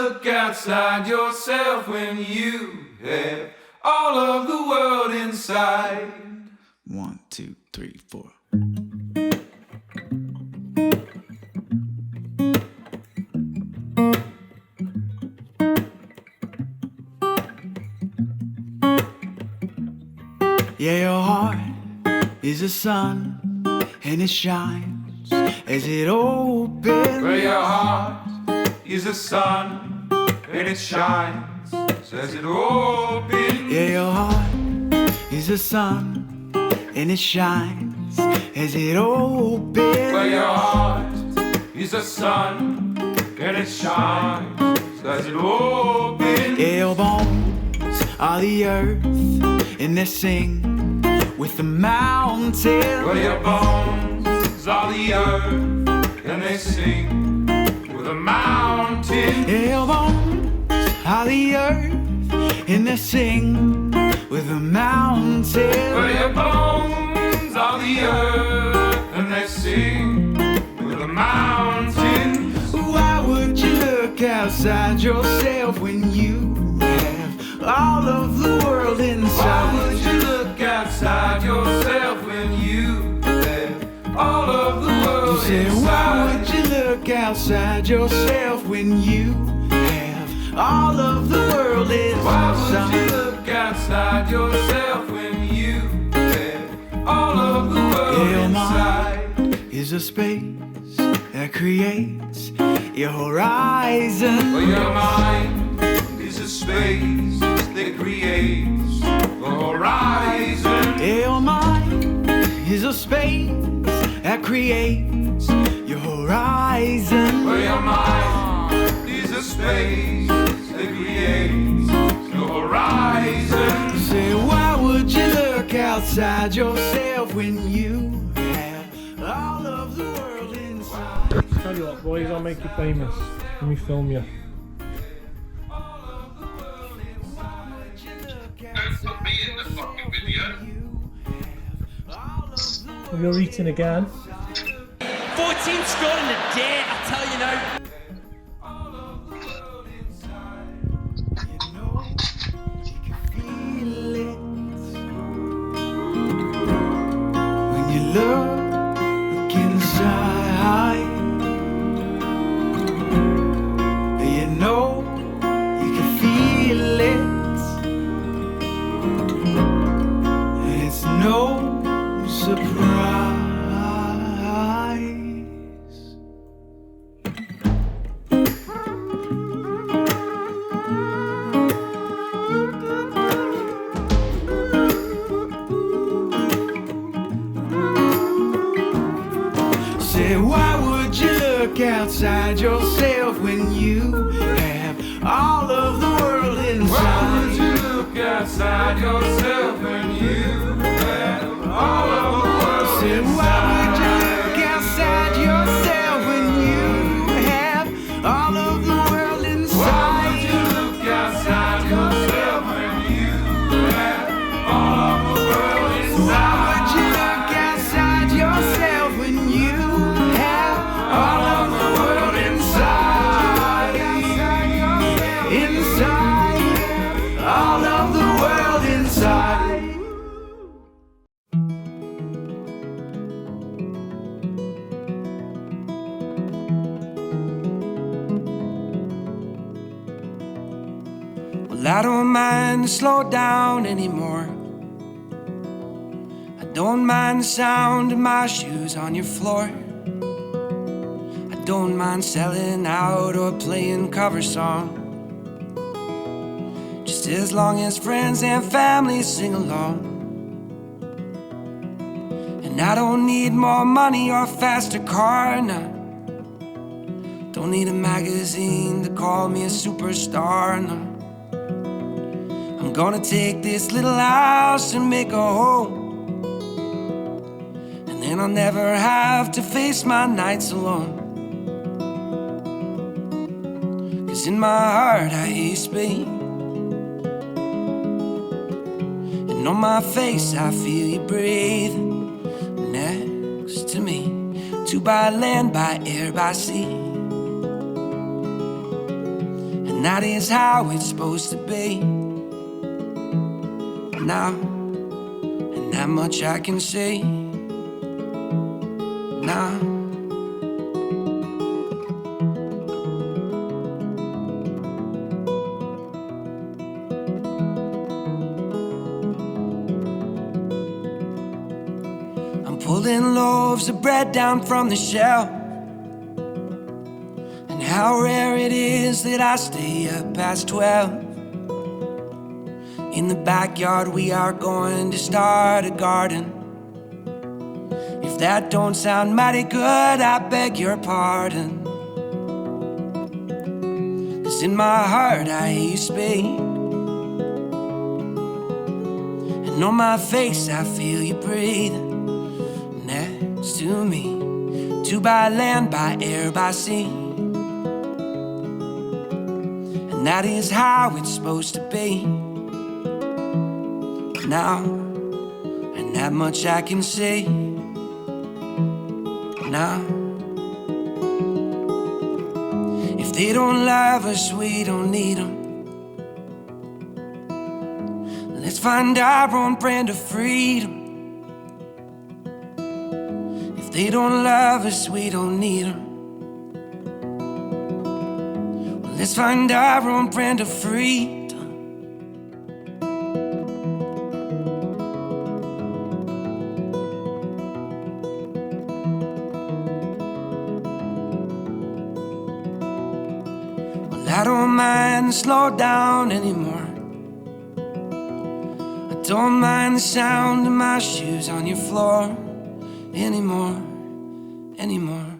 look outside yourself when you have all of the world inside? 1, 2, 3, 4. Yeah, your heart is a sun, and it shines as it opens. Well, your heart is a sun, and it shines as it opens. Yeah, your heart is a sun, and it shines as it opens. Well, your heart is a sun, and it shines as it opens. Yeah, your bones are the earth, and they sing with the mountains. Well, your bones are the earth, and they sing with the mountains. Yeah, your bones are the earth, and they sing with the mountains. Well, your bones are the earth, and they sing with the mountains. Why would you look outside yourself when you have all of the world inside? Why would you look outside yourself when you have all of the world inside? Why would you look outside yourself when you have all of the world inside? Why would you look outside yourself when you have all of the world inside? Mind is a space that creates your horizon. Well, your mind is a space that creates the horizon. Your mind is a space that creates your horizon. Well, your mind is a space that creates your horizon. Say, why would you look outside yourself when you have all of the world inside? Tell you what, boys, I'll make you famous. Let me film you. Don't put me in the fucking video. Well, you're eating again. 14 scored in a day, I tell you now. When you look inside, you know you can feel it. It's no surprise. Say, why would you look outside yourself when you have all of the world inside? Why would you look outside yourself when you have all of the world Say, inside? why would you look outside yourself when you have all of the world inside? Why would you look outside yourself when you have all of the world inside? Why would you look outside yourself when you have all of the world inside? Inside, all of the world inside. Well, I don't mind to slow down anymore. I don't mind the sound of my shoes on your floor. I don't mind selling out or playing cover song, just as long as friends and family sing along. And I don't need more money or a faster car, no. Don't need a magazine to call me a superstar, no. I'm gonna take this little house and make a home, and then I'll never have to face my nights alone. 'Cause in my heart I hear Spain, and on my face I feel you breathing next to me. Two by land, by air, by sea. And and that is how it's supposed to be. Now, and that much I can say. Now, I'm pulling loaves of bread down from the shelf, and how rare it is that I stay up past 12. In the backyard we are going to start a garden. If that don't sound mighty good, I beg your pardon. 'Cause in my heart I hear you speak, and on my face I feel you breathe next to me. Two by land, by air, by sea, and that is how it's supposed to be. Now, and that much I can say. Now, if they don't love us, we don't need them. Let's find our own brand of freedom. If they don't love us, we don't need them. Let's find our own brand of freedom. I don't mind the slow down anymore. I don't mind the sound of my shoes on your floor anymore, anymore.